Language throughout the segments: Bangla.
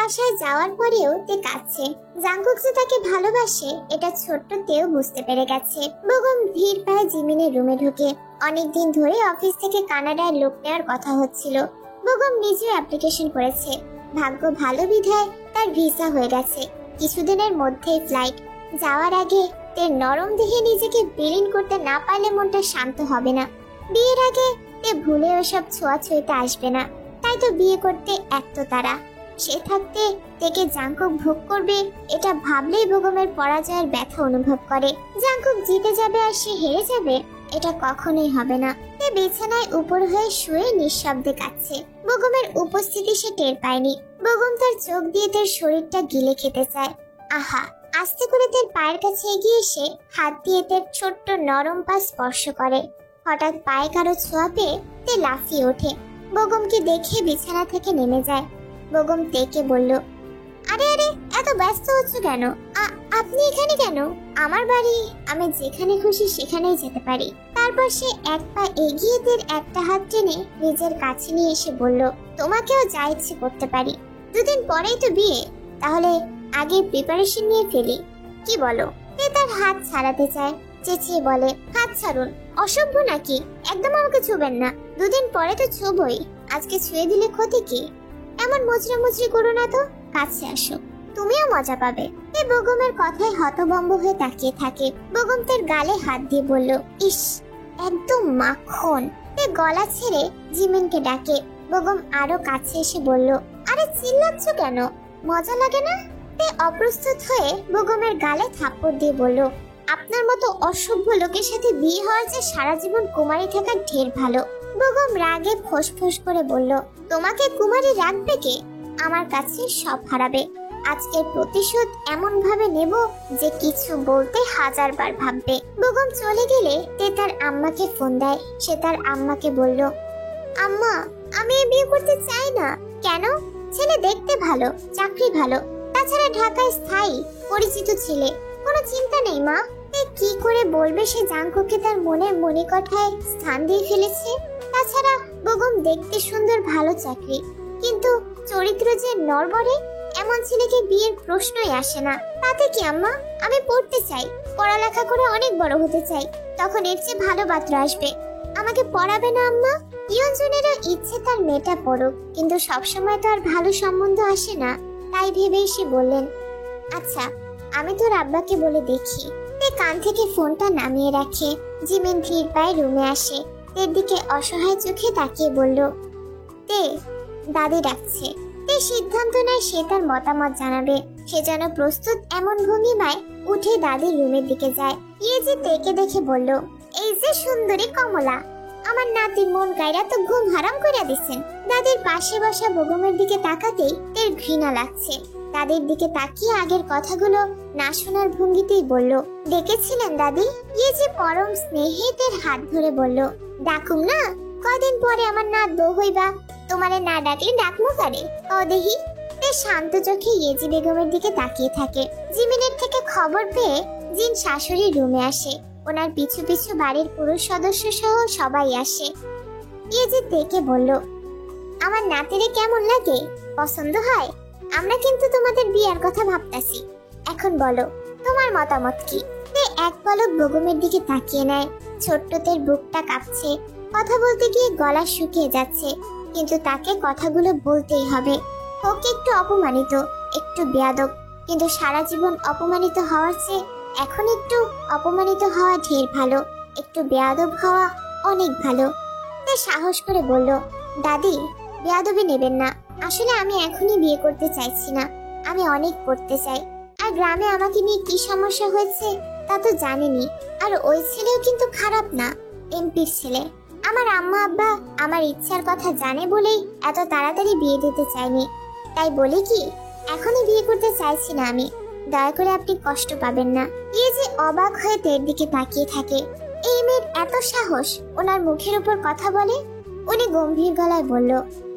বাসায় যাওয়ার পরেও তে কাঁদছে। জাঙ্কুক যে তাকে ভালোবাসে এটা ছোট্ট তেও বুঝতে পেরে গেছে। বেগম ধীর পায়ে জিমিনের রুমে ঢুকে। অনেকদিন ধরে অফিস থেকে কানাডায় লোক নেওয়ার কথা হচ্ছিল। বেগম নিজেও অ্যাপ্লিকেশন করেছে। ভাগ্য ভালো বিধায় তার ভিসা হয়ে গেছে। কিছুদিনের মধ্যেই ফ্লাইট। যাওয়ার আগে তে নরম দেহে নিজেকে বিলীন করতে না পারলে মনটা শান্ত হবে না। বিয়ের আগে তে ভুলে ওসব ছোঁয়াছুঁইতে আসবে না। তাই তো বিয়ে করতে এত তারা। সে থাকতে তেকে জাঙ্কুক ভোগ করবে এটা ভাবলেই বেগমের পরাজয়ের ব্যথা অনুভব করে। জাঙ্কুক জিতে যাবে আর সে হেরে যাবে এটা কখনোই হবে না। তে বিছানায় উপর হয়ে শুয়ে নিঃশব্দে কাঁদছে। বেগমের উপস্থিতি সে টের পায়নি। বেগম তার চোখ দিয়ে তার শরীরটা গিলে খেতে চায়। আহা, আস্তে করে তার পায়ের কাছে এগিয়ে এসে হাত দিয়ে তার ছোট্ট নরম পা স্পর্শ করে। হঠাৎ পায়ে কারো ছোঁয়া পেয়ে তে লাফিয়ে ওঠে। বেগমকে দেখে বিছানা থেকে নেমে যায়। বেগম তেকে বলল, আরে আরে এত ব্যস্ত হচ্ছ কেন? আপনি এখানে কেন? আমার বাড়ি, আমি যেখানে খুশি সেখানেই যেতে পারি। তারপর সে এক পা এগিয়ে তের একটা হাত টেনে নিজের কাছে নিয়ে এসে বলল, তোমাকেও যা ইচ্ছে করতে পারি। দুদিন পরেই তো বিয়ে, তাহলে আগে প্রিপারেশন নিয়ে ফেলি, কি বলো? তে তার হাত ছাড়াতে চায়। চেঁচিয়ে বলে, হাত ছাড়ুন, অসভ্য নাকি? একদম আমাকে ছুবেন না। দুদিন পরে তো ছুবই, আজকে ছুঁয়ে দিলে ক্ষতি কি? এমন মুচড়ামুচড়ি করো না তো, কাছে আসো, তুমিও মজা পাবে। এ বেগমের কথায় হতভম্ব হয়ে তাকিয়ে থাকে। বেগম তার গালে হাত দিয়ে বলল, ইস একদম মাখন। তে গলা ছেড়ে জিমিনকে ডাকে। বেগম আরো কাছে এসে বলল, আরে চিল্লাচ্ছ কেন? মজা লাগে না? তে অপ্রস্তুত হয়ে বেগমের গালে থাপ্পড় দিয়ে বলল, আপনার মতো অসভ্য লোকের সাথে বিয়ে হওয়ার চেয়ে সারা জীবন কুমারী থাকা ঢের ভালো। বেগম রাগে ফোঁস করে বলল, তোমাকে কুমারী রাখবে কে? আমার কাছে সব হারাবে। আজকের প্রতিশোধ এমন ভাবে নেব যে কিছু বলতে 1000 বার ভাববে। বেগম চলে গেলে তে তার আম্মাকে ফোন দেয়। সে তার আম্মাকে বলল, আম্মা আমি বিয়ে করতে চাই না। কেন? ছেলে দেখতে ভালো, চাকরি ভালো, তাছাড়া ঢাকায় স্থায়ী পরিচিত ছেলে। কোনো চিন্তা নেই মা। কি করে বলবে সে জাঙ্কুকে তার মনের মণিকঠায় স্থান দিয়ে ফেলেছে? তাছাড়া বেগম দেখতে সুন্দর, ভালো চাকরি, কিন্তু চরিত্র যে নড়বড়ে, এমন ছেলেকে বিয়ের প্রশ্নই আসে না। তাতে কি আম্মা? আমি পড়তে চাই, পড়ালেখা করে অনেক বড় হতে চাই, তখন এর চেয়ে ভালো পাত্র আসবে। আমাকে পড়াবে না আম্মা? ইয়ঞ্জনেরও ইচ্ছে তার মেয়েটা পড়ুক, কিন্তু সবসময় তো আর ভালো সম্বন্ধ আসে না। তাই ভেবেই সে বললেন, আচ্ছা আমি তোর আব্বাকে বলে দেখি। তে কান থেকে ফোনটা নামিয়ে রাখে। জিমিন ধীর পায়ে রুমে আসে। তের দিকে অসহায় চোখে তাকিয়ে বলল, তে দাদি ডাকছে। তে সিদ্ধান্ত নেয় সে তার মতামত জানাবে। সে যেন প্রস্তুত এমন ভঙ্গিমায় উঠে দাদির রুমের দিকে যায়। ইয়েজি তেকে দেখে বলল, এই যে সুন্দরী কমলা, আমার নাতির মন গায়রা তো ঘুম হারাম করে দিচ্ছেন। দাদির পাশে বসা বেগমের দিকে তাকাতেই তের ঘৃণা লাগছে। দাদির দিকে তাকিয়ে আগের কথাগুলো না শোনার ভঙ্গিতেই বলল, ডেকেছিলেন দাদি? ইয়েজি পরম স্নেহে তের হাত ধরে বলল, ডাকুম না? কদিন পরে আমার নাত বউ হইবা, তোমারে না ডাকলে ডাকমু কারে? ও দেহি। তে শান্ত চোখে ইয়েজি বেগমের দিকে তাকিয়ে থাকে। জিমিনের থেকে খবর পেয়ে জিন শাশুড়ির রুমে আসে। ওনার পিছু পিছু বাড়ির পুরুষ সদস্য সহ সবাই আসে। ইয়েজি তেকে বলল, আমার নাতিরে কেমন লাগে? পছন্দ হয়? আমরা কিন্তু তোমাদের বিয়ার কথা ভাবতাছি। এখন বলো তোমার মতামত কি? তে এক পলক বেগমের দিকে তাকিয়ে নেয়। ছোট্টদের বুকটা কাঁপছে। কথা বলতে গিয়ে গলা শুকিয়ে যাচ্ছে, কিন্তু তাকে কথাগুলো বলতেই হবে। হোক একটু অপমানিত, একটু বেয়াদব, কিন্তু সারা জীবন অপমানিত হওয়ার চেয়ে এখন একটু অপমানিত হওয়া ঢের ভালো। একটু বেয়াদব হওয়া অনেক ভালো। তে সাহস করে বলল, দাদি বেয়াদবি নেবেন না। আসলে আমি এখনই বিয়ে করতে চাইছি না। আমি অনেক পড়তে চাই। আর গ্রামে আমাকে নিয়ে কি সমস্যা হয়েছে তা তো জানেনি। আর ওই ছেলেও কিন্তু খারাপ না, এমপির ছেলে। আমার আম্মা আব্বা আমার ইচ্ছার কথা জানে বলেই এত তাড়াতাড়ি বিয়ে দিতে চাইনি। তাই বলে কি এখনই বিয়ে করতে চাইছি না আমি। দয়া করে আপনি কষ্ট পাবেন না। ইয়ে যে অবাক হয়ে তের দিকে তাকিয়ে থাকে। এই মেয়ের এত সাহস, ওনার মুখের উপর কথা বলে। উনি গম্ভীর গলায় বলল,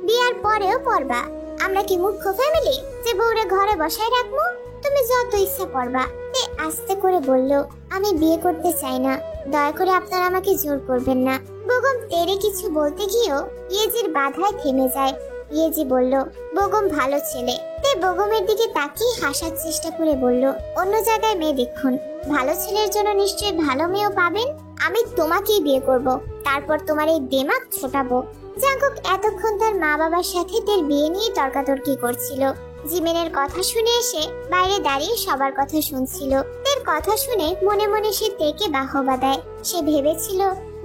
বিয়ার পরেও পড়বা। আমরা কি মূর্খ ফ্যামিলি যে বউরে ঘরে বসায় রাখবো? তুমি যত ইচ্ছা পড়বা। তে আস্তে করে বলল, আমি বিয়ে করতে চাই না, দয়া করে আপনারা আমাকে জোর করবেন না। বেগম তেরে কিছু বলতে গিয়েও ইয়েজির বাধায় থেমে যায়। ইয়েজি বলল, বেগম ভালো ছেলে। তে বেগমের দিকে তাকিয়ে হাসার চেষ্টা করে বলল, অন্য জায়গায় মেয়ে দেখুন, ভালো ছেলের জন্য নিশ্চয়ই ভালো মেয়েও পাবেন। আমি তোমাকেই বিয়ে করব, তারপর তোমার এই দেমাগ ছোটাবো। জাঙ্কুক এতক্ষণ তার মা বাবার সাথে তের বিয়ে নিয়ে তর্কাতর্কি করছিল। জিমিনের কথা শুনে এসে বাইরে দাঁড়িয়ে সবার কথা শুনছিল। তের কথা শুনে মনে মনে সে তেকে বাহবা দেয়। সে ভেবেছিল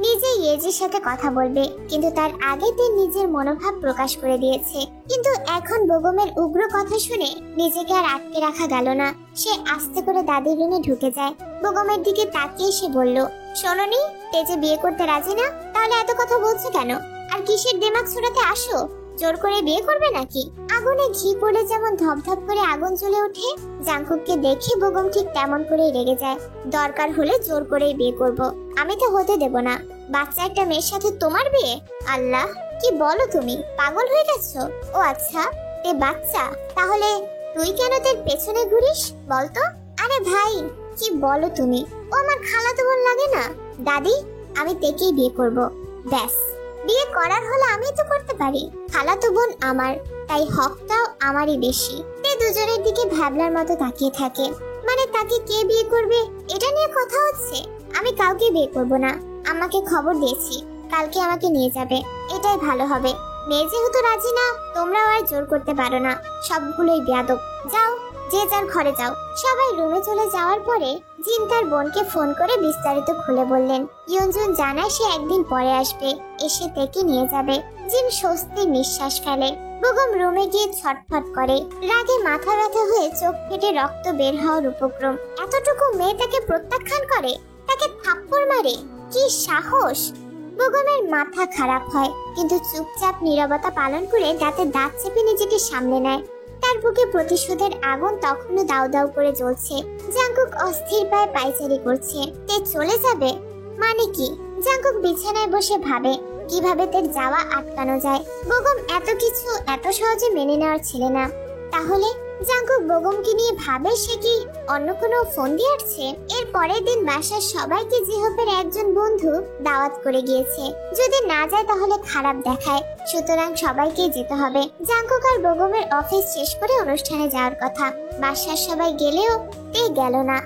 নিজে ইয়েজির সাথে কথা বলবে, কিন্তু তার আগে তে নিজের মনোভাব প্রকাশ করে দিয়েছে। কিন্তু এখন বেগমের উগ্র কথা শুনে নিজেকে আর আটকে রাখা গেল না। সে আস্তে করে দাদির রুমে ঢুকে যায়। বেগমের দিকে তাকিয়ে সে বলল, শোনোনি, তেজে বিয়ে করতে রাজি না? তাহলে এত কথা বলছো কেন? আর কিসের দেমাগ ছড়াতে আসো? জোর করে বিয়ে করবে নাকি? আগুনে ঘি পড়ে যেমন ধপধপ করে আগুন জ্বলে ওঠে, জাঙ্কুককে দেখে বেগম ঠিক তেমন করেই রেগে যায়। দরকার হলে জোর করেই বিয়ে করব, আমি তো হতে দেব না। বাচ্চা একটা মেয়ের সাথে তোমার বিয়ে? আল্লাহ, কি বলো তুমি? পাগল হয়ে গেছো? ও আচ্ছা, তে বাচ্চা, তাহলে তুই কেন তোর পেছনে ঘুরিস বলতো? আরে ভাই, কি বলো তুমি? ও আমার খালাতো বোন লাগে না? দাদি, আমি তেকেই বিয়ে করব, ব্যাস। বিয়ে করার হলে আমি তো করতে পারি, খালাতো বোন আমার, তাই হকটাও আমারই বেশি। তে দুজনের দিকে ভ্যাবলার মতো তাকিয়ে থাকে। মানে তাকে কে বিয়ে করবে এটা নিয়ে কথা হচ্ছে? আমি কাউকে বিয়ে করব না। আমাকে খবর দিয়েছি, কালকে আমাকে নিয়ে যাবে, এটাই ভালো হবে। মেয়ে যেহেতু রাজি না, তোমরাও আর জোর করতে পারো না। সবগুলোই বেয়াদব। যাও, যে যার ঘরে যাও। সবাই রুমে চলে যাওয়ার পরে জিন তার বোনকে ফোন করে বিস্তারিত খুলে বললেন। ইয়ঞ্জুন জানায় সে একদিন পরে আসবে, এসে তেকে নিয়ে যাবে। জিন স্বস্তির নিঃশ্বাস ফেলে। বেগম রুমে গিয়ে ছটফট করে। রাগে মাথা ব্যথা হয়ে চোখ ফেটে রক্ত বের হওয়ার উপক্রম। এতটুকু মেয়ে তাকে প্রত্যাখ্যান করে, তাকে থাপ্পড় মারে, কি সাহস! বেগমের মাথা খারাপ হয়, কিন্তু চুপচাপ নীরবতা পালন করে দাঁতে দাঁত চেপে নিজেকে সামলে নেয়। তার বুকে প্রতিশোধের আগুন তখনও দাউ দাউ করে জ্বলছে। জাঙ্কুক অস্থির পায়ে পায়চারি করছে। তে চলে যাবে মানে কি? জাঙ্কুক বিছানায় বসে ভাবে কিভাবে তের যাওয়া আটকানো যায়। বেগম এত কিছু এত সহজে মেনে নেওয়ার ছিল না। তাহলে জাঙ্কুক বেগমকে নিয়ে ভাবে সে কি অন্য কোনো ফোন দিয়ে আসছে? এর পরের দিন বাসার সবাইকে জিহপের একজন বন্ধু দাওয়াত করে গিয়েছে। যদি না যায় তাহলে খারাপ দেখায়, সুতরাং সবাইকে যেতে হবে। জাঙ্কুক আর বেগমের অফিস শেষ করে অনুষ্ঠানে যাওয়ার কথা। বাসার সবাই গেলেও তে গেল না।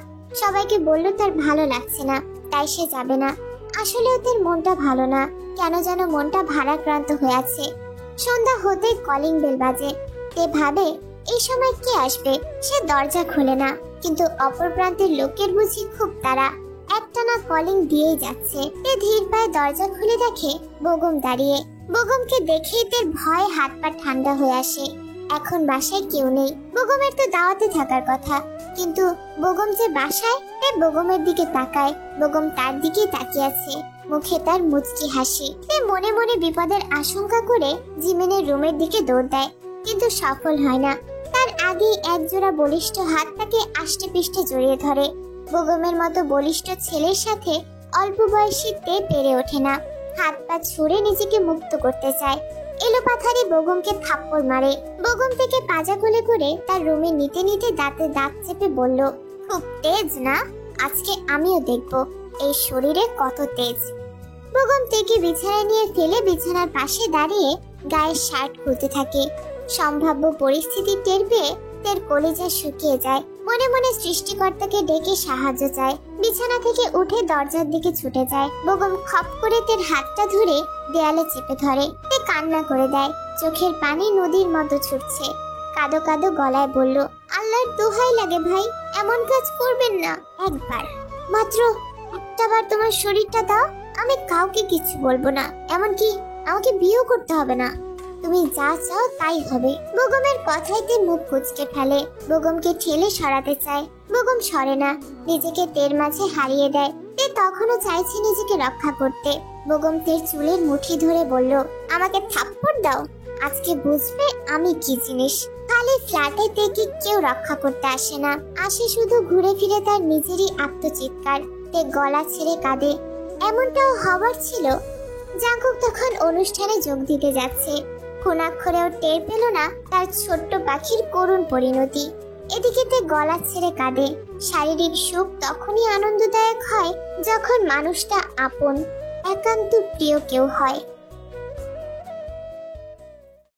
সবাইকে বলল তার ভালো লাগছে না, তাই সে যাবে না। আসলে ওদের মনটা ভালো না, কেন যেন মনটা ভারাক্রান্ত হয়ে আছে। সন্ধ্যা হতেই কলিং বেল বাজে। তে ভাবে এই সময় কে আসবে। সে দরজা খুলে না, কিন্তু অপর প্রান্তের লোকের বুঝি খুব তাড়া। একটানা কলিং দিয়েই যাচ্ছে। তে ধীর পায়ে দরজা খুলে দেখে বেগম দাঁড়িয়ে। বেগমকে দেখেই তের ভয় হাত পা ঠান্ডা হয়ে আসে। এখন বাসায় কেউ নেই। বেগমের তো দাওয়াতে থাকার কথা, কিন্তু বেগম যে বাসায়। তে বেগমের দিকে তাকায়। বেগম তার দিকেই তাকিয়ে আছে, মুখে তার মুচকি হাসি। তে মনে মনে বিপদের আশঙ্কা করে জিমিনের রুমের দিকে দৌড় দেয়, কিন্তু সফল হয় না। তার আগেই একজোড়া বলিষ্ঠ হাত তাকে আষ্টে পৃষ্ঠে জড়িয়ে ধরে। বেগমের মতো বলিষ্ঠ ছেলের সাথে অল্প বয়সী তে পেরে ওঠে না। হাত পা ছুঁড়ে নিজেকে মুক্ত করতে চায়। এলোপাথারি বেগমকে থাপ্পড় মারে। বেগম থেকে পাজা কোলে করে তার রুমে নিতে নিতে দাঁতে দাঁত চেপে বলল, খুব তেজ না? আজকে আমিও দেখব এই শরীরে কত তেজ। বেগম তেকে বিছানায় নিয়ে ফেলে বিছানার পাশে দাঁড়িয়ে গায়ের শার্ট খুলতে থাকে। সম্ভাব্য পরিস্থিতি টের পেয়ে তের কলিজা শুকিয়ে যায়। মনে মনে সৃষ্টিকর্তাকে ডেকে সাহায্য চায়। বিছানা থেকে উঠে দরজার দিকে ছুটে যায়। বেগম খপ করে তের হাতটা ধরে দেয়ালে চেপে ধরে। তে কান্না করে দেয়, চোখের পানি নদীর মতো ছুটছে। কাঁদো কাঁদো গলায় বলল, আল্লাহর দোহাই লাগে ভাই, এমন কাজ করবেন না। একবার, মাত্র একটাবার তোমার শরীরটা দাও, আমি কাউকে কিছু বলবো না, এমনকি আমাকে বিয়েও করতে হবে না। তুমি যা চাও তাই হবে। বেগমের কথাইতে মুখ কুঁচকে ফেলে। বেগমকে ঠেলে সরাতে চায়, বেগম সরে না, নিজেকে তের মাঝে হারিয়ে দেয়। তে তখনও চাইছে নিজেকে রক্ষা করতে। বেগম তের চুলের মুঠি ধরে বলল, আমাকে থাপ্পড় দাও, আজকে বুঝবে আমি কি জিনিস। খালি ফ্ল্যাটে তেকে কেউ রক্ষা করতে আসে না, আসে শুধু ঘুরে ফিরে তার নিজেরই আত্মচিৎকার। তে গলা ছেড়ে কাঁদে। এমনটাও হবার ছিল। জাঙ্কুক তখন অনুষ্ঠানে যোগ দিতে যাচ্ছে। কোনাক্ষরেও টের পেল না তার ছোট্ট পাখির করুণ পরিণতি। এদিকে তে গলা ছেড়ে কাঁদে। শারীরিক সুখ তখনই আনন্দদায়ক হয় যখন মানুষটা আপন, একান্ত প্রিয় কেউ হয়।